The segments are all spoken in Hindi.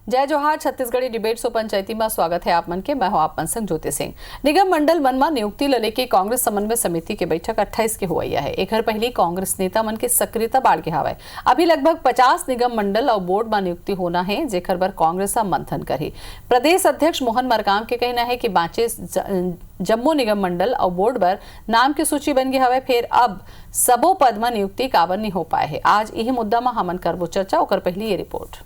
जय जोहार छत्तीसगढ़ी डिबेट सो पंचायती में स्वागत है आप मन के। मैं हूं आप मन संग ज्योति सिंह। निगम मंडल मन में नियुक्ति ल लेके कांग्रेस समन्वय समिति के बैठक 28 के हुआ है। एक पहली कांग्रेस नेता मन के सक्रियता बाढ़ के हवा। अभी लगभग 50 निगम मंडल और बोर्ड में नियुक्ति होना है, जेकर बर कांग्रेस मंथन करी। प्रदेश अध्यक्ष मोहन मरकाम के कहना है कि बाँचे जम्मू निगम मंडल और बोर्ड पर नाम की सूची बन गई हवे, फिर अब सबो पद में नियुक्ति काबर नहीं हो पाए है। आज यही मुद्दा में हमन करबो चर्चा। ओकर पहली ये रिपोर्ट।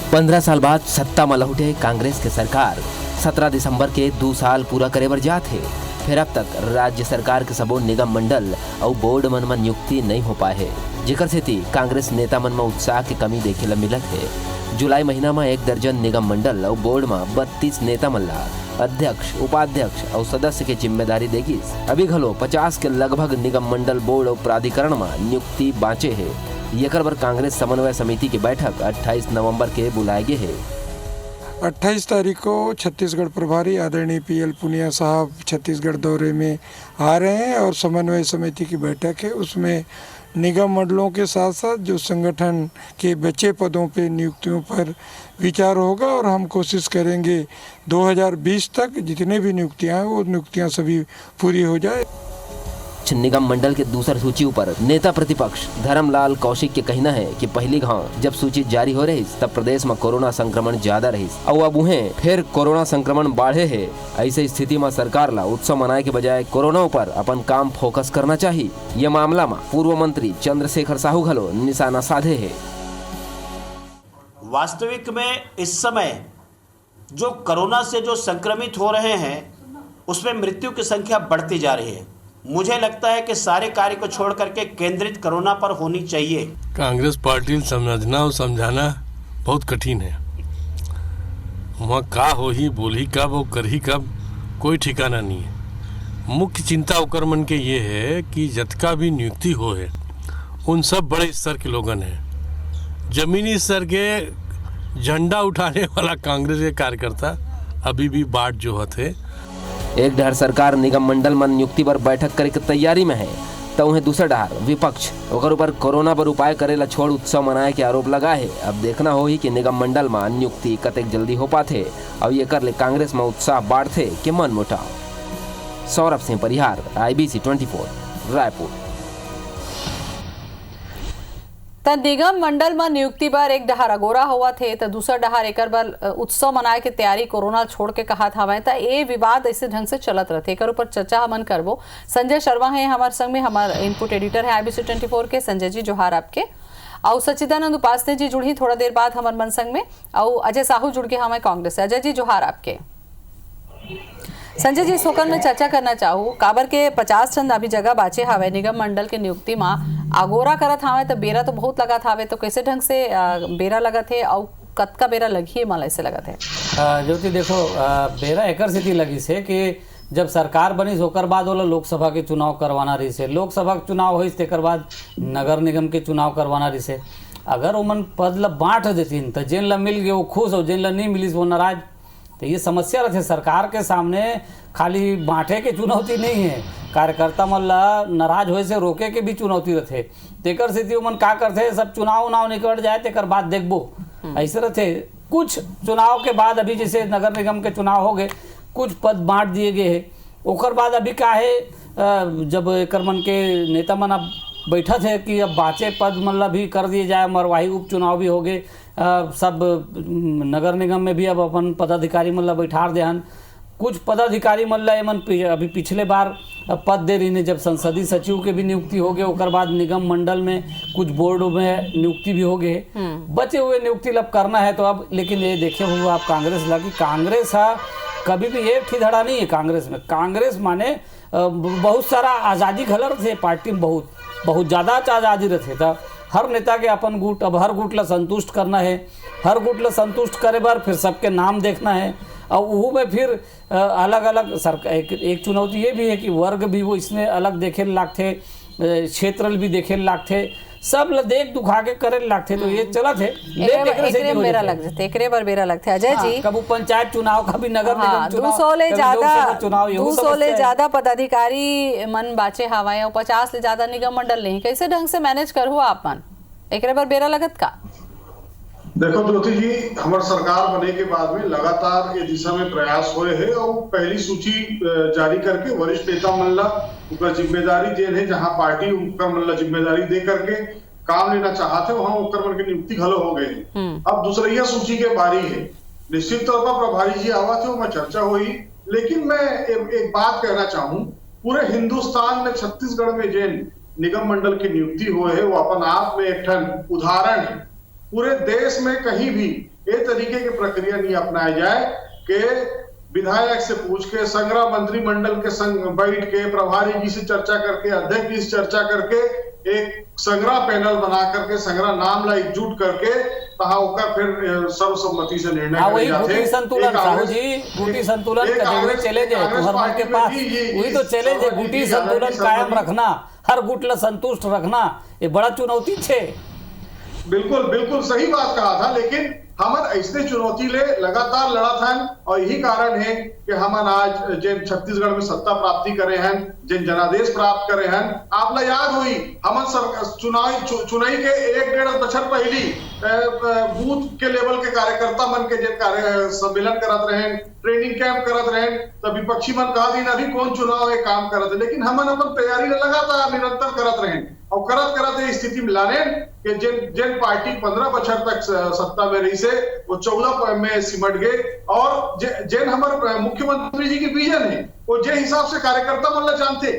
15 साल बाद सत्ता में लौटे कांग्रेस के सरकार 17 दिसंबर के 2 साल पूरा करे बर जात है। फिर अब तक राज्य सरकार के सबो निगम मंडल और बोर्ड मन में नियुक्ति नहीं हो पाए है, जेकर सेती कांग्रेस नेता मन में उत्साह की कमी देखे ला मिलत है। जुलाई महीना में 1 दर्जन निगम मंडल और बोर्ड में 32 नेता मन ला अध्यक्ष, उपाध्यक्ष और सदस्य की जिम्मेदारी देगी। अभी घलो 50 के लगभग निगम मंडल, बोर्ड और प्राधिकरण में नियुक्ति बाँचे है। येकर बर कांग्रेस समन्वय समिति की बैठक 28 नवंबर के बुलाए गए है। 28 तारीख को छत्तीसगढ़ प्रभारी आदरणीय पीएल पुनिया साहब छत्तीसगढ़ दौरे में आ रहे हैं और समन्वय समिति की बैठक है। उसमें निगम मंडलों के साथ साथ जो संगठन के बचे पदों पे नियुक्तियों पर विचार होगा और हम कोशिश करेंगे 2020 तक जितने भी नियुक्तियां हैं वो नियुक्तियां सभी पूरी हो जाए। निगम मंडल के दूसर सूची ऊपर नेता प्रतिपक्ष धर्मलाल कौशिक के कहना है कि पहली घाव जब सूची जारी हो रही तब प्रदेश में कोरोना संक्रमण ज्यादा रही और अब उन्हें फिर कोरोना संक्रमण बढ़े है। ऐसे स्थिति में सरकार ला उत्सव मनाए के बजाय कोरोना पर अपन काम फोकस करना चाहिए। यह मामला में पूर्व मंत्री चंद्रशेखर साहू घलो निशाना साधे है। वास्तविक में इस समय जो कोरोना से जो संक्रमित हो रहे हैं उसमें मृत्यु की संख्या बढ़ती जा रही है। मुझे लगता है कि सारे कार्य को छोड़ करके केंद्रित कोरोना पर होनी चाहिए। कांग्रेस पार्टी समझना और समझाना बहुत कठिन है। वहाँ का हो ही बोल ही कब और कर ही कब कोई ठिकाना नहीं है। मुख्य चिंता ओकर मन के ये है कि जतका भी नियुक्ति हो है उन सब बड़े स्तर के लोगन हैं। जमीनी स्तर के झंडा उठाने वाला कांग्रेस के कार्यकर्ता अभी भी बाट जो होते। एक डहर सरकार निगम मंडल में नियुक्ति पर बैठक करे के तैयारी में है, तो उन्हें दूसरा डहर विपक्ष ओकर ऊपर कोरोना पर उपाय करे ला छोड़ उत्सव मनाए के आरोप लगा है। अब देखना हो ही कि निगम मंडल में नियुक्ति कतेक जल्दी हो पाते और ये कर ले कांग्रेस में उत्साह बढ़ते कि मन मुटाव। सौरभ सिंह परिहार, IBC 24 रायपुर। निगम मंडल में नियुक्ति पर एक डहर अगोरा हुआ थे तो दूसरा डहर एक बार उत्सव मनाए के तैयारी कोरोना छोड़ के कहा था। तो ये विवाद ऐसे ढंग से चलत रहते। एक ऊपर चर्चा हमन करबो। संजय शर्मा है हमारे संग में, हमारे इनपुट एडिटर है IBC 24 के। संजय जी जोहार आपके। और सच्चिदानंद उपासने जी जुड़ी थोड़ा देर बाद हमारे मन संग में, और अजय साहू जुड़ के हमारे कांग्रेस से। अजय जी जोहार आपके। संजय जी सोकर में चर्चा करना चाहूँ काबर के 50 चंद अभी जगह बाचे हवे निगम मंडल के नियुक्ति में आगोरा करत हवे तो बेरा तो बहुत लगा था। तो कैसे ढंग से बेरा लगत है और कतका बेरा लगी है मला ऐसे लगत है? ज्योति देखो, बेरा एकर स्थिति लगी से कि जब सरकार बनी ओकर बाद वाला लोकसभा के चुनाव करवाना रही से, लोकसभा के चुनाव हुई तेकर बाद नगर निगम के चुनाव करवाना रही से। अगर उमन पद ला बांट देतीन तो जिन ला मिल गए वो खुश और जिन ला नहीं मिली वो नाराज। तो ये समस्या रहते सरकार के सामने। खाली बांटे के चुनौती नहीं है, कार्यकर्ता मन ला नाराज होए से रोके के भी चुनौती रहते। तेकर स्थिति मन का करते सब चुनाव उनाव निकल जाए तेकर बाद देखबो ऐसे रहते। कुछ चुनाव के बाद अभी जैसे नगर निगम के चुनाव हो गए, कुछ पद बांट दिए गए हैं। ओकर बाद अभी का है जब एकर मन के नेता मन अब बैठा थे कि अब बाचे पद मन ला भी कर दिए जाए, मरवाही उपचुनाव भी हो गए। सब नगर निगम में भी अब अपन पदाधिकारी मन ला बैठा दे हन। कुछ पदाधिकारी मन ला एमन अभी पिछले बार पद दे रही ने जब संसदीय सचिव के भी नियुक्ति हो गए। ओकर बाद निगम मंडल में कुछ बोर्ड में नियुक्ति भी हो गए। बचे हुए नियुक्ति लब करना है तो अब। लेकिन ये देखे हुए आप कांग्रेस ला कि कांग्रेस कभी भी एक ही धड़ा नहीं है कांग्रेस में। कांग्रेस माने बहुत सारा आज़ादी घलर थे पार्टी में, बहुत ज़्यादा आज़ादी रहते था। हर नेता के अपन गुट, अब हर गुट ला संतुष्ट करना है। हर गुट ला संतुष्ट करे बार फिर सबके नाम देखना है और वो में फिर अलग अलग सरकार। एक चुनौती ये भी है कि वर्ग भी वो इसमें अलग देखे लागते, क्षेत्र भी देखे लागते, सब ल देख दुखा के करे लगते तो ये चलत है एकरे बेरा लग जाते, एकरे पर बेरा लगते। अजय जी, कबू पंचायत चुनाव कभी नगर निगम चुनाव 200 ले कभी ज्यादा लोकसभा चुनाव, यहू 200 ले समस्या है। ज्यादा पदाधिकारी मन बाचे हवाए और 50 ले ज्यादा निगम मंडल नहीं, कैसे ढंग से मैनेज करू आप मन? एकरे पर बेरा लगत का? देखो ज्योति जी, हमार सरकार बने के बाद में लगातार ये दिशा में प्रयास हुए हैं और पहली सूची जारी करके वरिष्ठ नेता मन ला उनका जिम्मेदारी देन है, जहां पार्टी उनका मन ला जिम्मेदारी दे करके काम लेना चाहते वहां उनकर मन के नियुक्ति घलो हो गए। अब दूसरिया सूची के बारी है, निश्चित तौर पर प्रभारी जी आवा थे मैं चर्चा हुई, लेकिन मैं एक बात कहना चाहूँ, पूरे हिंदुस्तान में छत्तीसगढ़ में जिन निगम मंडल की नियुक्ति हुए है वो अपन आप में एक ठन उदाहरण है। पूरे देश में कहीं भी ये तरीके की प्रक्रिया नहीं अपनाया जाए कि विधायक से पूछ के, संग्रह मंत्रिमंडल के संग बैठ के, प्रभारी जी से चर्चा करके, अध्यक्ष जी से चर्चा करके, एक संग्रह पैनल बना करके, संग्रह नाम ला एकजुट करके कहा होकर फिर सर्वसम्मति से निर्णय वही गुटी संतुलन साहू जी, गुटी संतुलन कहीं चले जाए तो हर मन के पास वही तो चले जाए, गुटी संतुलन कायम रखना, हर गुट ला संतुष्ट रखना, ये बड़ा चुनौती छे। बिल्कुल बिल्कुल सही बात कहा था, लेकिन हमन ऐसे चुनौती ले लगातार लड़ा था और यही कारण है कि हमन आज जिन छत्तीसगढ़ में सत्ता प्राप्ति करे हैं, जिन जनादेश प्राप्त करे हैं। आप ला याद हुई हमन चुनाई के 1-1.5 बछर पहली बूथ के लेवल के कार्यकर्ता मन के जिन कार्य सम्मेलन करत रहे, ट्रेनिंग कैंप करत रहे, तब विपक्षी मन कहा दिन अभी कौन चुनाव है काम करत है, लेकिन हमन अपन तैयारी लगातार निरंतर करत रहे और करत स्थिति में लाने कि जिन पार्टी 15 बछर तक सत्ता में रही से वो 14 में सिमट गए और जिन हमारे मुख्यमंत्री जी की विजन है वो जे हिसाब से कार्यकर्ता मतलब जानते।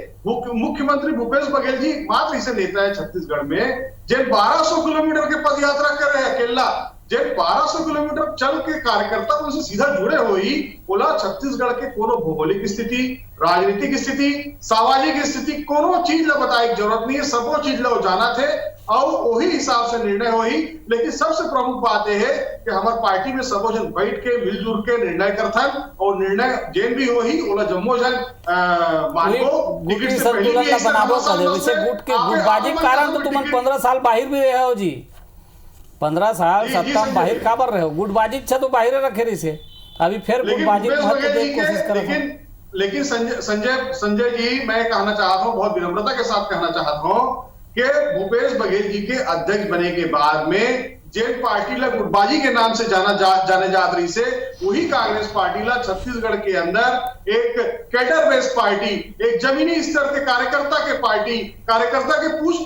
मुख्यमंत्री भूपेश बघेल जी मात्र ऐसे नेता है छत्तीसगढ़ में जिन 1200 किलोमीटर के पद यात्रा कर रहे हैं अकेला, जिन 1200 किलोमीटर चल के कार्यकर्ता उनसे सीधा जुड़े हुई बोला छत्तीसगढ़ के कोनो भौगोलिक स्थिति, राजनीतिक स्थिति, सामाजिक स्थिति कोनो चीज ला बताए जरूरत नहीं है, सबो चीज ला जाना थे और वही हिसाब से निर्णय हुई। लेकिन सबसे प्रमुख बात यह है कि हमारे पार्टी में सबो जन बैठ के मिलजुल के निर्णय करथन और निर्णय जेन भी होही ओला जम्मो जन मानको गुटी संतुलन ला बनाबो करे, वैसे गुट के गुटबाजी कारण तो तुम 15 साल बाहर भी रहे हो जी, 15 साल सत्ता में बाहर काबर रहे हो, गुटबाजी अच्छा तो बाहर रखे रही से, अभी फिर गुटबाजी को महत्व देने की कोशिश कर रहे हो। लेकिन संजय जी, मैं कहना चाहता हूँ, बहुत विनम्रता के साथ कहना चाहता हूँ कि भूपेश बघेल जी के अध्यक्ष बने के बाद में जेन पार्टी ला गुटबाजी के नाम से जाने जात रही से वही कांग्रेस पार्टी ला छत्तीसगढ़ के अंदर एक कैडर बेस्ड पार्टी, एक जमीनी स्तर के कार्यकर्ता के पार्टी, कार्यकर्ता के पूछ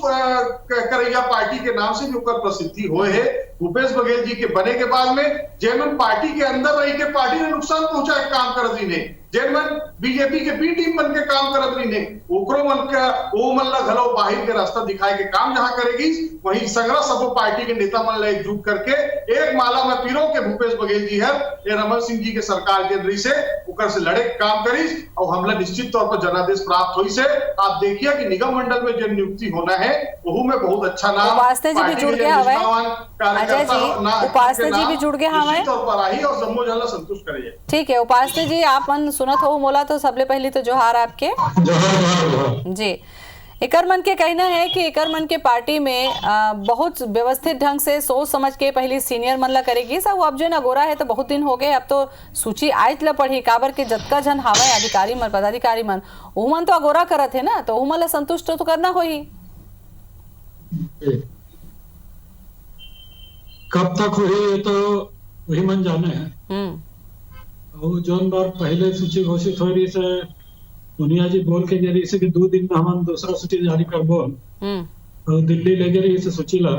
करैया पार्टी के नाम से जो प्रसिद्धि हुए है। भूपेश बघेल जी के बने के बाद में जेमन पार्टी के अंदर रही के पार्टी ने नुकसान पहुंचा काम कर दी ने, जेमन बीजेपी के बी टीम बन के काम करत रही ने ओकरो मन का वो मन ला घलो बाहर के रास्ता दिखाए के काम जहां करेगी, वही संग्रह सबो पार्टी के नेता मन ला एकजुट करके एक माला में पीरो के भूपेश बघेल जी है ये रमन सिंह जी के सरकार के अंदर से उकर से लड़े काम करी और हमला निश्चित तौर पर जनादेश प्राप्त हुई से। आप देखिए कि निगम मंडल में जो नियुक्ति होना है वहू में बहुत अच्छा नाम उपासते जी भी जुड़ गए हवे, अजय जी उपासते जी भी जुड़ गए हवे तौर पर आई और जम्मो जन ला संतुष्ट करिए। ठीक है उपासते जी, आप मन सुनत हो मोला तो सबले पहले तो जोहार आपके जी। एकर मन के कहना है कि एकर मन के पार्टी में बहुत व्यवस्थित ढंग से सोच समझ के पहली सीनियर मन ला करेगी सब। अब जो न गोरा है तो बहुत दिन हो गए, अब तो सूची आयत ला पढ़ी काबर के जतका जन हवा अधिकारी मन पदाधिकारी मन वो मन तो अगोरा करत है ना, तो वो मन ला संतुष्ट तो करना होही। कब तक हुई तो वही मन जाने है। और जोन बार पहले सूची घोषित हो रही से दुनिया जी बोल के जा रही से कि 2 दिन में हम दूसरा सूची जारी करबो और दिल्ली ले जा रही से सूची ला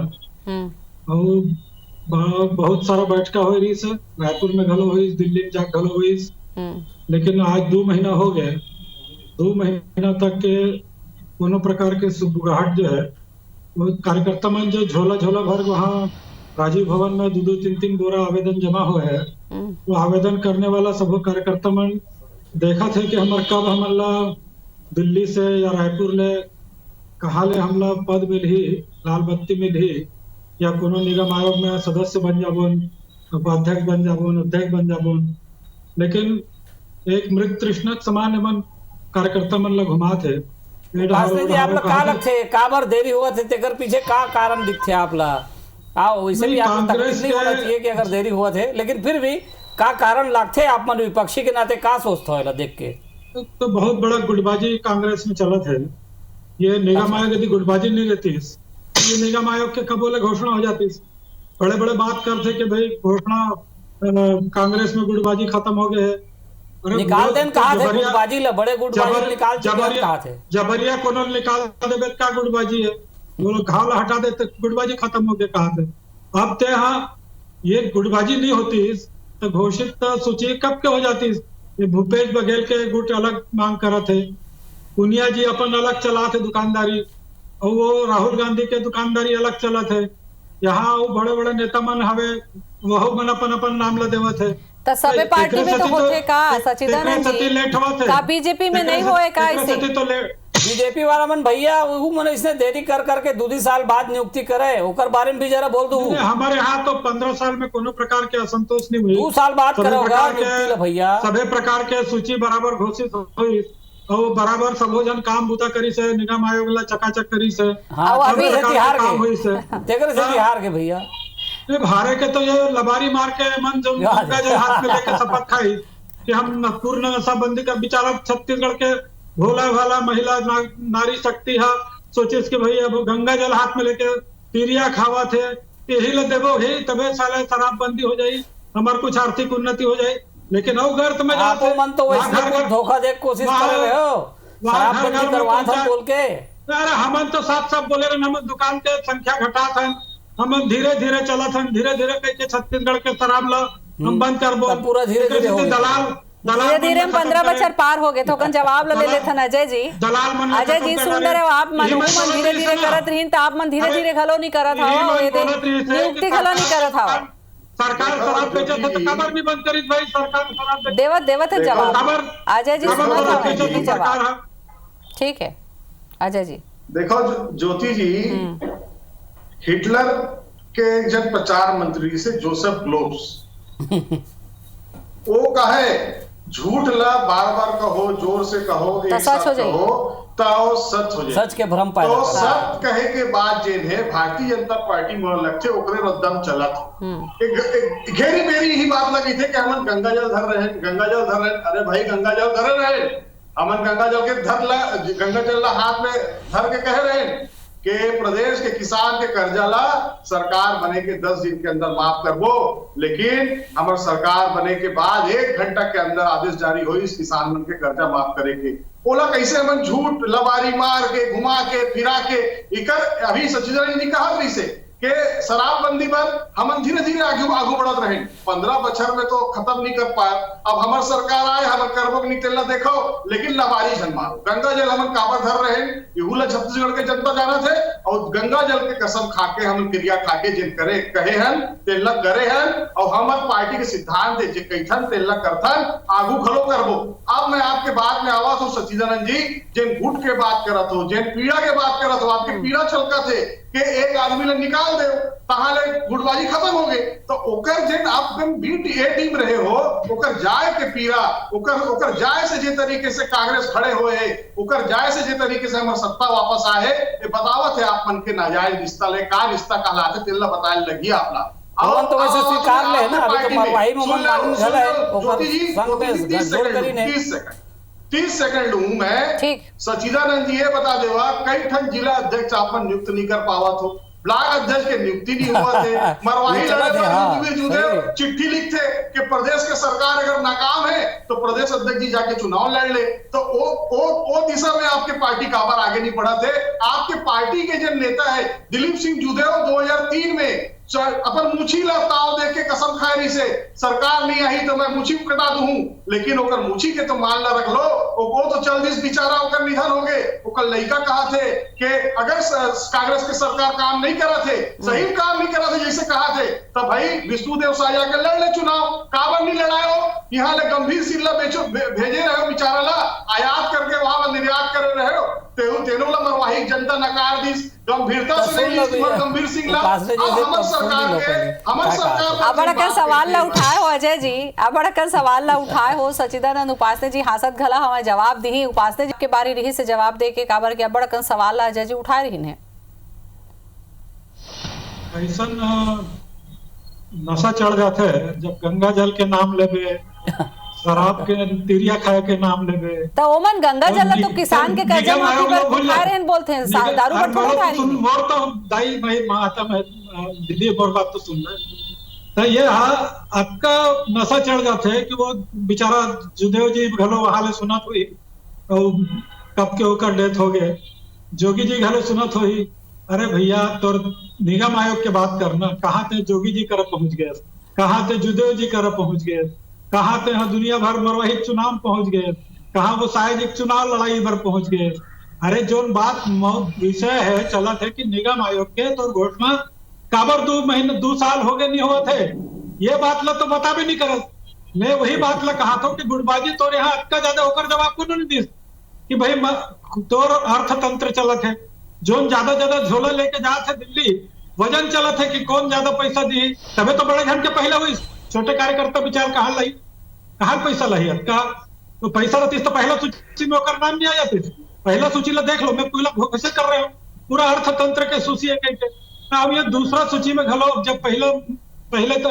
और बहुत सारा बैठका हो रही से रायपुर में घलो हुई, दिल्ली में जा घलो हुई, लेकिन आज 2 महीना हो गए, 2 महीना तक के कोनो प्रकार के सुबुगाहट जो है वो कार्यकर्ता मन जो झोला भर वहाँ राजीव भवन में 2-2, 3-3 बोरा आवेदन जमा हुए है, वो आवेदन करने वाला सब कार्यकर्ता मन देखा थे कि हमार कब हमला दिल्ली से या रायपुर ले कहा ले हमला पद मिली, लाल बत्ती मिली या कोनो निगम आयोग में सदस्य बन जाबोन, उपाध्यक्ष बन जाबोन, अध्यक्ष बन जाबोन, लेकिन एक मृत तृष्णा समान एमन कार्यकर्ता मन ला घुमा थे शास्त्री जी आपला का लगथे का बर देरी हुआ थे तेकर पीछे का कारण दिखथे आपला वैसे भी आप तकलीफ नहीं होना चाहिए कि अगर देरी हुआ थे, लेकिन फिर भी का कारण लगथे आप मन विपक्षी के नाते का सोचते हो देख के? तो बहुत बड़ा गुटबाजी कांग्रेस में चलत है। ये निगम आयोग यदि गुटबाजी नहीं रहती, ये निगम आयोग के कबोले घोषणा हो जाती, बड़े बड़े बात करते कि भाई घोषणा कांग्रेस में गुटबाजी खत्म हो गए है। निकाल देन कहा थे गुटबाजी ला, बड़े गुटबाजी निकाल कहा थे जबरिया कोनो निकाल देबे का गुटबाजी है, वो लोग घाव हटा देते गुटबाजी खत्म हो गए कहा थे। अब ते हाँ ये गुटबाजी नहीं होती तो घोषित सूची कब के हो जाती। ये भूपेश बघेल के गुट अलग मांग करा थे, पुनिया जी अपन अलग चला थे दुकानदारी, और वो राहुल गांधी के दुकानदारी अलग चला थे। यहाँ वो बड़े बड़े नेता मन हवे वह मन अपन अपन नाम ला देवा थे। तो सबे पार्टी में तो होते का सचिदानंद जी का बीजेपी में नहीं होए का ऐसे? बीजेपी वाला मन भैया वो मन इसने देरी कर करके 2 साल बाद नियुक्ति करे, ओकर बारे में भी जरा बोल दो। हमारे यहाँ तो 15 साल में कोनो प्रकार के असंतोष नहीं हुई। 2 साल बाद करोगा नियुक्ति भैया, सभी प्रकार के सूची बराबर घोषित हुई और बराबर सबोजन काम बूता करी से, निगम आयोग ला चकाचक करी से। हाँ, अभी हार गए हार गए भैया। हारे के तो ये लबारी मार के मन जो गंगा जल हाथ में लेके शपथ खाई कि हम पूर्ण नशाबंदी का बेचारा छत्तीसगढ़ के भोला भाला महिला नारी शक्ति है, सोचे कि भाई अब गंगा जल हाथ में लेके पीरिया खावा थे, यही ले देवो ही तबे साले शराबबंदी हो जाई, हमार कुछ आर्थिक उन्नति हो जाए। लेकिन अब गर्त में जाते मन तो वैसे धोखा दे कोशिश कर रहे हो, शराबबंदी करवा था बोल के। अरे हमन तो साफ बोले रहे, हम दुकान के संख्या घटा था, हम धीरे धीरे चला था, धीरे धीरे करके छत्तीसगढ़ के शराब ला हम बंद कर बो पूरा धीरे धीरे धीरे धीरे 15 बछर पार हो गए तो जवाब ले लेथन अजय जी। अजय जी सुंदर है, आप मन धीरे धीरे करत रहीन तो आप मन धीरे धीरे खलो नहीं करत हवा, नियुक्ति खलो नहीं करत हवा। सरकार शराब बेचे तो कबर नहीं बंद करी भाई, सरकार शराब देवत है जवाब। अजय जी सुना था जवाब, ठीक है अजय जी। देखो ज्योति जी, हिटलर के जन प्रचार मंत्री से जोसेफ ग्लोब्स वो कहे झूठ ला बार बार कहो, जोर से कहो, एक साथ कहो तो सच हो जाए, सच के भ्रम पैदा तो सच कहे के बाद जेन है भारतीय जनता पार्टी में लगते ओकरे रद्दम चलत एक घेरी बेरी ही बात लगी थे कि हम गंगा जल धर रहे हैं, गंगा जल धर रहे हैं। अरे भाई गंगा जल धर रहे, हमन गंगा जल के गंगा जल हाथ में धर के कह रहे हैं कि प्रदेश के किसान के कर्जा ला सरकार बने के 10 दिन के अंदर माफ करबो, लेकिन हमारे सरकार बने के बाद 1 घंटा के अंदर आदेश जारी हुई इस किसान मन के कर्जा माफ करेंगे। बोला कैसे हम झूठ लबारी मार के घुमा के फिरा के इकर अभी सचिदानंद जी कहा रही से कि शराबबंदी पर हम धीरे धीरे आगे बढ़त रहे, 15 बछर में तो खत्म नहीं कर पाए। अब हमार सरकार आए, हमार करबो नहीं तेला देखो, लेकिन लबारी जन मारो, गंगा जल हम काबर धर रहे, इहुला छत्तीसगढ़ के जनता जाना थे और गंगा जल के कसम खाके हम क्रिया खाके जिन करे कहे हन तेला करे हन, और हमार पार्टी के सिद्धांत है जे कैथन तेला करथन आगू खलो करबो। अब मैं आपके बात में आवा तो सचिदानंद जी, जिन गुट के बात करत हो, जिन पीड़ा के बात करत हो, आपके पीड़ा छलका थे कि एक आदमी ने निकाल दे तहाले गुटबाजी खत्म हो गए, तो ओकर जिन आप बी टीम रहे हो ओकर जाए के पीड़ा, ओकर जाए से जे तरीके से कांग्रेस खड़े हुए है, ओकर जाए से जे तरीके से हमार सत्ता वापस आए, ये बतावत है आप मन के नाजायज रिश्ता ले का रिश्ता कहलाते तेला बताए लगी आपला। अब तो वैसे स्वीकार ले ना, अभी तो मरवाही में मन मालूम झला है ऊपर संग में जोड़ करी ने 30 सेकंड लूं मैं। सचिदानंद जी ये बता देवा कई ठन जिला अध्यक्ष आपन नियुक्त नहीं कर पावत हो, ब्लॉक अध्यक्ष के नियुक्ति नहीं हुआ थे, मरवाही लड़े चिट्ठी लिखते कि प्रदेश के सरकार अगर नाकाम है तो प्रदेश अध्यक्ष जी जाके चुनाव लड़ ले, तो वो दिशा में आपके पार्टी काबर आगे नहीं बढ़ा थे। आपके पार्टी के जो नेता है दिलीप सिंह जुदेव 2003 में अपन मुछी ला ताव दे के कसम खाए रही से सरकार नहीं आई तो मैं मुछी कटा दूं, लेकिन ओकर मुछी के तो मान ला रख लो, वो तो चल दिस बेचारा ओकर निधन हो गए। ओकर लड़का कहा थे कि अगर कांग्रेस के सरकार काम नहीं करा थे, सही काम नहीं करा थे जैसे कहा थे, तब भाई विष्णुदेव साया के लड़ ले चुनाव, काबर नहीं लड़ाए हो, यहाँ ले गंभीर सिल्ला बेचो भेजे रहे हो बेचारा ला, आयात करके वहां निर्यात कर रहे हो, तेनों ला मरवाही जनता नकार दी, गंभीरता से नहीं गंभीर सिंह ला हमार सरकार के अब बड़कर सवाल ला उठाए हो अजय जी, अब बड़कर सवाल ला उठाए हो सचिदानंद उपासने जी हासत घला हमें जवाब दी, उपासने जी के बारे रही से जवाब दे के काबर के अब बड़कर सवाल ला अजय जी उठाए रही ने ऐसा नशा चढ़ जाते है जब गंगा जल के नाम लेबे, शराब के तिरिया खाए के नाम लेबे, तो ओमन गंगा जल तो किसान के कर्जा माफी पर उठाए रहन बोलते हैं, दारू पर थोड़ा उठाए रही मोर तो दाई भाई माता में दिल्ली बोर बात तो सुनना तो ये आपका नशा चढ़ जाते है कि वो बेचारा जुदेव जी घलो वहां ले सुनत हुई कब के होकर डेथ हो गए, जोगी जी घलो सुनत हुई, अरे भैया तो निगम आयोग के बात करना, कहाँ थे जोगी जी कर पहुंच गए, कहाँ थे जुदेव जी कर पहुंच गए, कहाँ थे दुनिया भर मरवाही चुनाव पहुंच गए, कहाँ वो सामाजिक चुनाव लड़ाई भर पहुंच गए। अरे जो बात विषय है चला थे कि निगम आयोग के तो घोषणा काबर 2 साल हो गए नहीं हुआ थे, ये बात ला तो बता भी नहीं कर, मैं वही बात ला कहा था कि गुटबाजी तो यहाँ अटका ज्यादा होकर जवाब को नहीं दी कि भाई तोर अर्थतंत्र चलत है, जो ज्यादा झोला लेके जाते दिल्ली वजन चलत है कि कौन ज्यादा पैसा दी, तबे तो बड़े घंटे पहले हुई छोटे कार्यकर्ता विचार कहाँ पैसा लाई का तो पैसा रहती तो पहला सूची में होकर नाम नहीं आ जाती, पहला सूची ला देख लो, मैं पूरा घोषित कर रहे हूँ पूरा अर्थतंत्र के सूची है कहीं अब ये दूसरा सूची में घलो जब पहले तो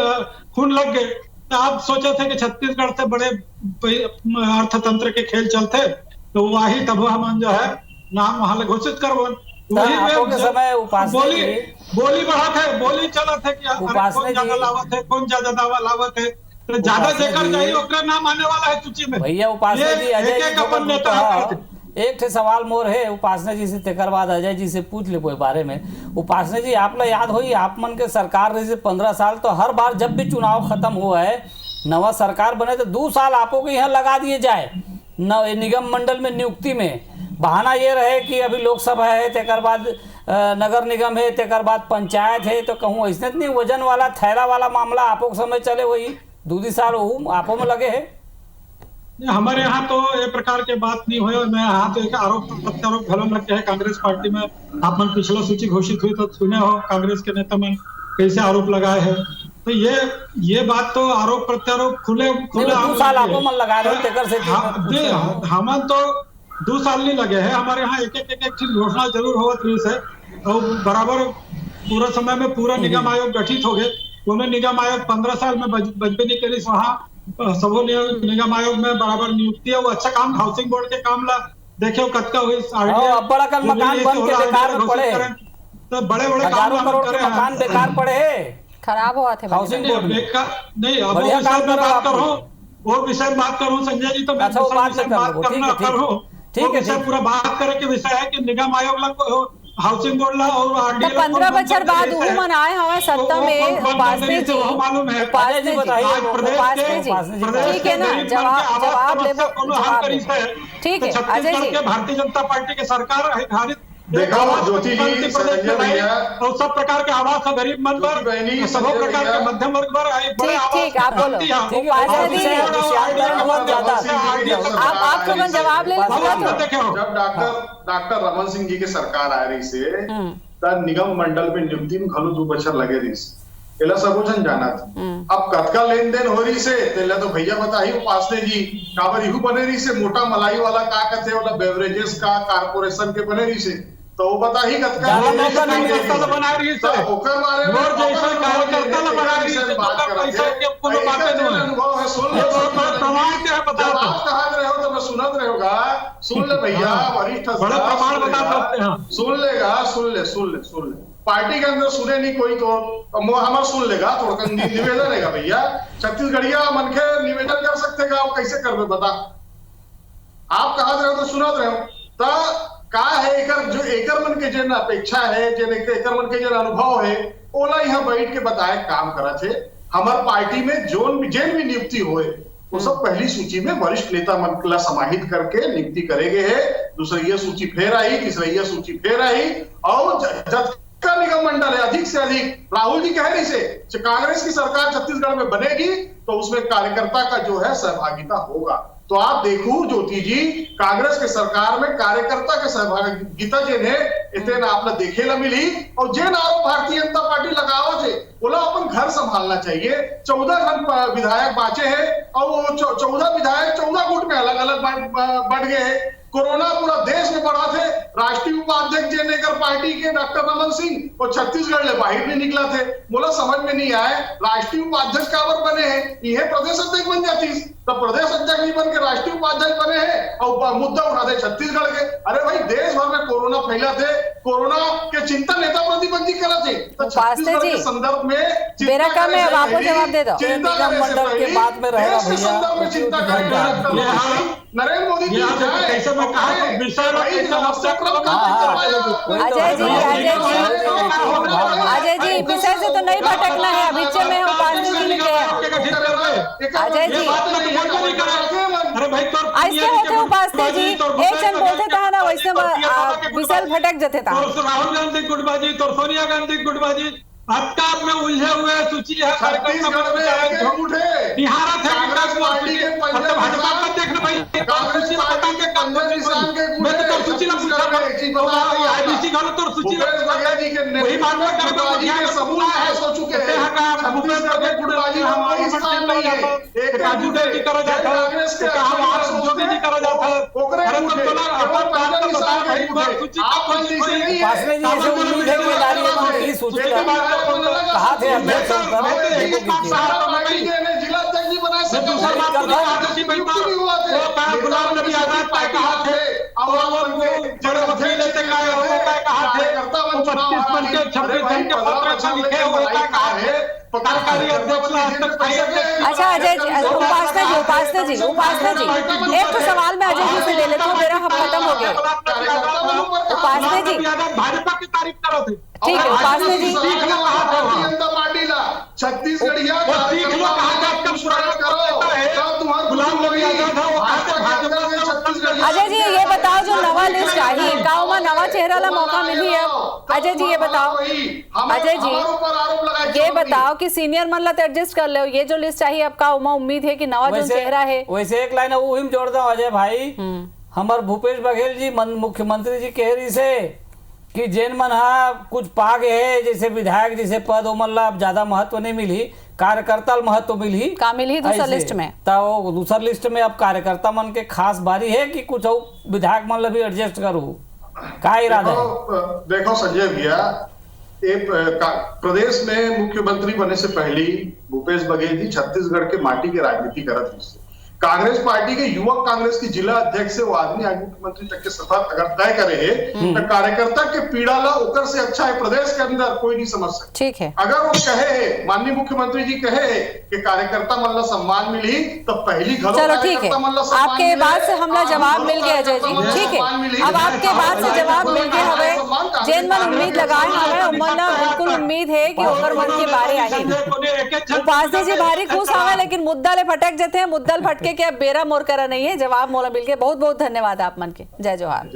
खून लग गए तो आप सोचे थे कि छत्तीसगढ़ से बड़े अर्थतंत्र के खेल चलते तो वही तब हम जो है नाम वहां घोषित करबो बोली बढ़ा थे, बोली चला थे कि कौन ज्यादा लावत है, कौन ज्यादा दावा लावत है, तो ज्यादा जेकर जाई ओकरा नाम आने वाला है सूची में। भैया उपासने जी अजय जी अपन नेता एक ठे सवाल मोर है उपासने जी से, तेकर बाद अजय जी से पूछ ले बारे में। उपासने जी आप ला याद होई आप मन के सरकार रही से 15 साल, तो हर बार जब भी चुनाव खत्म हुआ है नवा सरकार बने तो 2 साल आपो के यहाँ लगा दिए जाए निगम मंडल में नियुक्ति में, बहाना ये रहे कि अभी लोकसभा है, तेकर बाद नगर निगम है, तेकर बाद पंचायत है, तो कहूँ ऐसे नहीं वजन वाला थैला वाला मामला आपो के समय चले वही 2 साल आपो में लगे है। हमारे यहाँ तो ये प्रकार के बात नहीं हुए, मैं यहाँ तो एक आरोप प्रत्यारोप घलों लगे है कांग्रेस पार्टी में, आप मन पिछला सूची घोषित हुई तो सुने हो कांग्रेस के नेता मन कैसे आरोप लगाए हैं, तो ये बात तो आरोप प्रत्यारोप खुले 2 साल आपो मन लगा रहे तेकर से हम तो 2 साल नहीं लगे हैं, हमारे यहाँ एक चीज घोषणा जरूर होत रही है और बराबर पूरा समय में पूरा निगम आयोग गठित हो गए, उन्हें निगम आयोग 15 साल में बजबे नहीं करी, वहाँ सबो निगम आयोग में बराबर नियुक्ति है, वो अच्छा काम हाउसिंग बोर्ड के काम ला देखियो कतका हुई बड़ा कल मकान बन के बेकार में पड़े, तो बड़े काम मकान बेकार पड़े खराब हुआ थे हाउसिंग बोर्ड में नहीं, अब वो विषय बात करूँ संजय जी, तो मैं बात करूँ ठीक है, पूरा बात करे के विषय है कि निगम आयोग हाउसिंग बोर्ड ला और तो 15 बछर बाद वो मन आए हमारे सत्ता में उपासने जी, मालूम है उपासने जी उपासने जी ठीक है ना, जवाब ठीक है अजय जी। भारतीय जनता पार्टी के सरकार आधारित देखो ज्योति जी और सब प्रकार के आवास है गरीब मन पर, सब प्रकार के मध्यम वर्ग पर ठीक आप बोलो, आप तुरंत जवाब ले लो। जब डॉक्टर रमन सिंह जी के सरकार आ रही से तब निगम मंडल में नियुक्ति में घलो 2 बछर लगे रही से एला सब जन जाना था। अब कतका लेन देन हो रही से तेला तो भैया बताई उपासने जी काबर इहू बने रही से मोटा मलाई वाला का कहते वाला बेवरेजेस का कारपोरेशन के बने रही से, तो वो बता ही कतका बना रही है ओकर बारे में जैसा कार्यकर्ता बना रही है बात पैसा के कोनो बातें नहीं अनुभव है, सुन ले प्रमाण क्या है बता, आप कहा रहे हो तो मैं सुनत रहेगा, सुन ले भैया वरिष्ठ बड़ा प्रमाण बता सकते हैं, सुन लेगा, सुन ले पार्टी के अंदर सुने नहीं कोई तो हमारा सुन लेगा, थोड़ा निवेदन रहेगा भैया, छत्तीसगढ़िया मन के निवेदन कर सकते कैसे कर बता, आप कहा रहे हो तो सुनत रहे हो का है एकर मन के जन अपेक्षा है, एकर मन के जन अनुभव है, ओला यहाँ बैठ के बताए काम करा थे। हमार पार्टी में जेन भी नियुक्ति होए वो सब पहली सूची में वरिष्ठ नेता मन समाहित करके नियुक्ति करेंगे है, दूसरी सूची फिर आई, तीसरी सूची फिर आई, और जब निगम मंडल है, अधिक से अधिक राहुल जी कह रही से कांग्रेस की सरकार छत्तीसगढ़ में बनेगी तो उसमें कार्यकर्ता का जो है सहभागिता होगा। तो आप देखो ज्योति जी, कांग्रेस के सरकार में कार्यकर्ता के सहभागिता जिन्हें इतने आपने देखे ला मिली और जिन आरोप भारतीय जनता पार्टी लगाओ थे बोला अपन घर संभालना चाहिए। 14 विधायक बाचे हैं और वो 14 विधायक 14 गुट में अलग अलग बढ़ गए हैं। कोरोना पूरा देश में बढ़ा थे, राष्ट्रीय उपाध्यक्ष जयनगर पार्टी के डॉक्टर रमन सिंह और छत्तीसगढ़ ले बाहर नहीं निकला थे। बोला समझ में नहीं आए राष्ट्रीय उपाध्यक्ष काबर बने हैं, यह प्रदेश अध्यक्ष बन जाती तो प्रदेश अध्यक्ष नहीं बन के राष्ट्रीय उपाध्यक्ष बने हैं और मुद्दा उठाते छत्तीसगढ़ के। अरे भाई देश भर में कोरोना फैला थे, कोरोना के चिंता नेता प्रतिपक्षी करा थे तो छत्तीसगढ़ के संदर्भ में मेरा काम है, अब आपको जवाब दे दो। निगम मंडल के बाद में रहेगा भैया, चिंता करें नरेंद्र मोदी जी कैसे मैं कहा तो विषय अजय जी विषय से तो नहीं भटकना है, अभी में उपासनी जी ने कहा। अजय जी ऐसे होते उपासनी जी एक जन बोलते था ना वैसे विशल भटक जाते था। राहुल गांधी गुटबाजी तो सोनिया गांधी गुटबाजी हत्यार में उलझे हुए सूची है छत्तीसगढ़ में झूठ है। बिहार कांग्रेस पार्टी के भाजपा को देखना भाई कांग्रेस पार्टी के कंधे निशान के मैं तो सूची ना पूछा आईबीसी घालो तो सूची जी के वही बात में गुटबाजी के सबूत पेश हो चुके हैं। छत्तीसगढ़ के गुटबाजी में कोई स्थान नहीं है। एक राजू जी करा जाता है, कांग्रेस के जोगी जी करा जाता है, ओकरे झूठ है। केवल कंधे निशान के झूठ है। आप बंदी से नहीं है। उपासनी जी ऐसे उम्मीद है कि नारी की सूची कहा थे अध्यक्ष जिला अध्यक्ष जी बनाए गुलाम नबी आजाद का कहा थे अच्छा अजय जी, उपासना जी एक तो सवाल मैं अजय जी से ले लेता हूँ, मेरा हम खत्म हो गया। उपासना जी भाजपा की तारीफ करो थे, ठीक है उपासना जी भारतीय जनता पार्टी ला छत्तीसगढ़िया अजय जी ये बताओ जो नवा लिस्ट आई गाँव में नवा चेहरा ला मौका मिली है। अजय जी ये बताओ, अजय जी ये बताओ कि सीनियर मन ला एडजस्ट कर ले, ये जो लिस्ट चाहिए आपका उम्मीद है कि नवा जो चेहरा है। वैसे एक लाइन वो जोड़ता हूँ अजय भाई, हमारे भूपेश बघेल जी मुख्यमंत्री जी कह रही से कि जैन मन हा कुछ पा गए है, जैसे विधायक जैसे पद उमन ला ज्यादा महत्व नहीं मिली, कार्यकर्ता महत्व मिली का मिली दूसरा लिस्ट में, तो दूसरा लिस्ट में अब कार्यकर्ता मन के खास बारी है कि कुछ विधायक मन ला भी एडजस्ट करूँ, का इरादा है? देखो संजय भैया, प्रदेश में मुख्यमंत्री बनने से पहले भूपेश बघेल जी छत्तीसगढ़ के माटी के राजनीति करत थे। कांग्रेस पार्टी के युवक कांग्रेस की जिला अध्यक्ष से वो आदमी आज मुख्यमंत्री तक के सफर अगर तय करे है तो कार्यकर्ता के पीड़ा ला ओकर से अच्छा है प्रदेश के अंदर कोई नहीं समझ सकता। ठीक है, अगर वो कहे है माननीय मुख्यमंत्री जी कहे है कि कार्यकर्ता मन ला सम्मान मिली तो पहली घरों चलो ठीक है, आपके बात से हमला जवाब मिल गया अजय जी। ठीक है, अब आपके बात से जवाब मिल गया हमें जेन मन उम्मीद लगाए हमें उमन बिल्कुल उम्मीद है कि ओकर मन की बारी आई। उपासनी जी भारी खुश हवे लेकिन मुद्दा ले भटक जाते हैं, मुद्दा भटके के अब बेरा मोर करा नहीं है। जवाब मोला मिल गया, बहुत बहुत धन्यवाद आप मन के। जय जोहार।